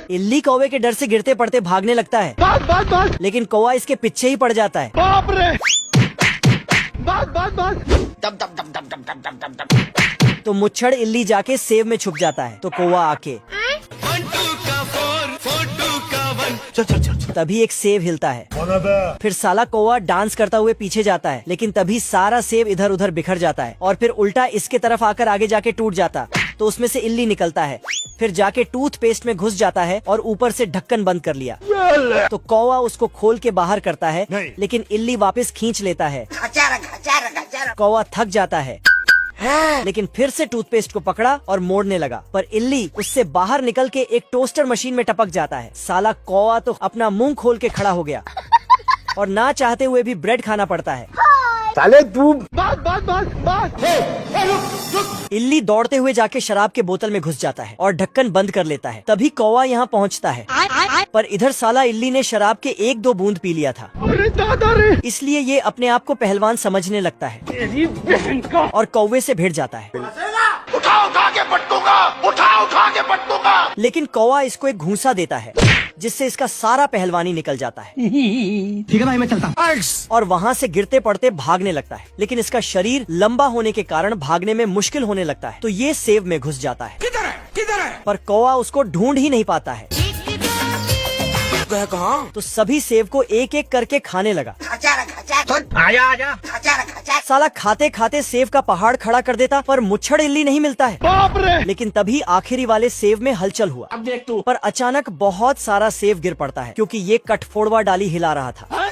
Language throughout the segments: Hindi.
इल्ली कौवे के डर से गिरते पड़ते भागने लगता है, लेकिन कौवा इसके पीछे ही पड़ जाता है। बाप रे। तो मुच्छड़ इल्ली जाके सेव में छुप जाता है। तो कौवा आके तभी एक सेव हिलता है। फिर साला कौवा डांस करता हुए पीछे जाता है, लेकिन तभी सारा सेव इधर उधर बिखर जाता है और फिर उल्टा इसके तरफ आकर आगे जाके टूट जाता। तो उसमें से इल्ली निकलता है, फिर जाके टूथपेस्ट में घुस जाता है और ऊपर से ढक्कन बंद कर लिया। तो कौवा उसको खोल के बाहर करता है, लेकिन इल्ली वापस खींच लेता है। कौवा थक जाता है, लेकिन फिर से टूथपेस्ट को पकड़ा और मोड़ने लगा, पर इल्ली उससे बाहर निकल के एक टोस्टर मशीन में टपक जाता है। साला कौवा तो अपना मुंह खोल के खड़ा हो गया और ना चाहते हुए भी ब्रेड खाना पड़ता है। साले तू इल्ली दौड़ते हुए जाके शराब के बोतल में घुस जाता है और ढक्कन बंद कर लेता है। तभी कौवा यहाँ पहुँचता है, पर इधर साला इल्ली ने शराब के 1-2 बूंद पी लिया था। अरे दादा रे। इसलिए ये अपने आप को पहलवान समझने लगता है तेरी बहन का। और कौवे से भिड़ जाता है। उठा के पटकूंगा, उठा के पटकूंगा। लेकिन कौवा इसको एक घूंसा देता है, जिससे इसका सारा पहलवानी निकल जाता है। ठीक है भाई, मैं चलता। और वहाँ से गिरते पड़ते भागने लगता है, लेकिन इसका शरीर लंबा होने के कारण भागने में मुश्किल होने लगता है। तो ये सेव में घुस जाता है। किधर है? पर कौवा उसको ढूंढ ही नहीं पाता है। कहाँ? तो सभी सेव को एक एक करके खाने लगा। आजा। साला खाते खाते सेव का पहाड़ खड़ा कर देता, पर मुच्छड़ इल्ली नहीं मिलता है। बाप रे। लेकिन तभी आखिरी वाले सेव में हलचल हुआ। अब देख तू। पर अचानक बहुत सारा सेव गिर पड़ता है, क्योंकि ये कठफोड़वा डाली हिला रहा था।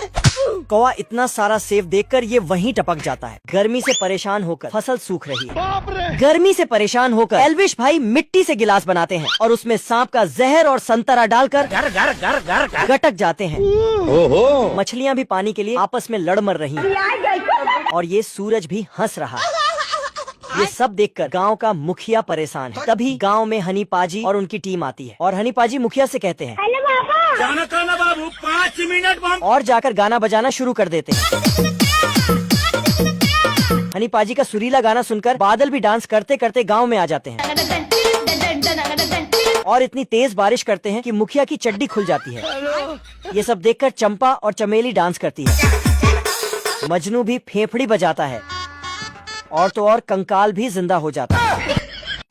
कौवा इतना सारा सेव देखकर ये वहीं टपक जाता है। गर्मी से परेशान होकर फसल सूख रही है। बाप रे। गर्मी से परेशान होकर एल्विश भाई मिट्टी से गिलास बनाते हैं और उसमें सांप का जहर और संतरा डालकर गटक जाते हैं। ओहो। मछलियाँ भी पानी के लिए आपस में लड़ मर रही हैं और ये सूरज भी हंस रहा है। ये सब देखकर गांव का मुखिया परेशान है। तभी गांव में हनी पाजी और उनकी टीम आती है और हनी पाजी मुखिया से कहते हैं, जाना खाना बाबू, 5 मिनट और जाकर गाना बजाना शुरू कर देते हैं। हनी पाजी का सुरीला गाना सुनकर बादल भी डांस करते करते गांव में आ जाते हैं और इतनी तेज बारिश करते हैं कि मुखिया की चड्डी खुल जाती है। ये सब देखकर चंपा और चमेली डांस करती है। मजनू भी फेफड़ी बजाता है और तो और कंकाल भी जिंदा हो जाता है।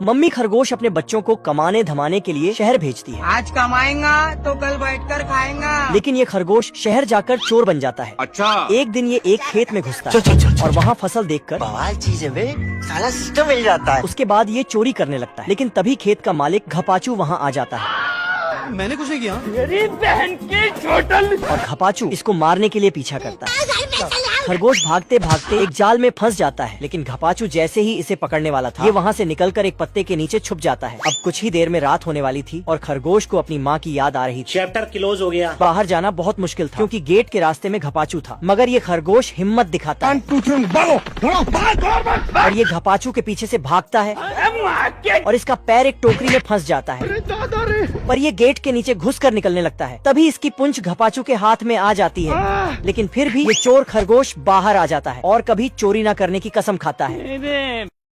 मम्मी खरगोश अपने बच्चों को कमाने धमाने के लिए शहर भेजती है। आज कमाएगा तो कल बैठकर खाएगा। लेकिन ये खरगोश शहर जाकर चोर बन जाता है। अच्छा। एक दिन ये एक खेत में घुसता है और वहाँ फसल देखकर बवाल चीज है बे, साला सिस्टम मिल जाता है। उसके बाद ये चोरी करने लगता है। लेकिन तभी खेत का मालिक घपाचू वहाँ आ जाता है। मैंने कुछ नहीं किया। मेरी बहन की छोटल। और घपाचू इसको मारने के लिए पीछा करता है। खरगोश भागते भागते एक जाल में फंस जाता है, लेकिन घपाचू जैसे ही इसे पकड़ने वाला था, ये वहाँ से निकलकर एक पत्ते के नीचे छुप जाता है। अब कुछ ही देर में रात होने वाली थी और खरगोश को अपनी माँ की याद आ रही थी। चैप्टर क्लोज हो गया। बाहर जाना बहुत मुश्किल था, क्योंकि गेट के रास्ते में घपाचू था। मगर ये खरगोश हिम्मत दिखाता है और ये घपाचू के पीछे से भागता है और इसका पैर एक टोकरी में फंस जाता है। पर ये गेट के नीचे घुसकर निकलने लगता है। तभी इसकी पूंछ घपाचू के हाथ में आ जाती है, लेकिन फिर भी ये चोर खरगोश बाहर आ जाता है और कभी चोरी न करने की कसम खाता है।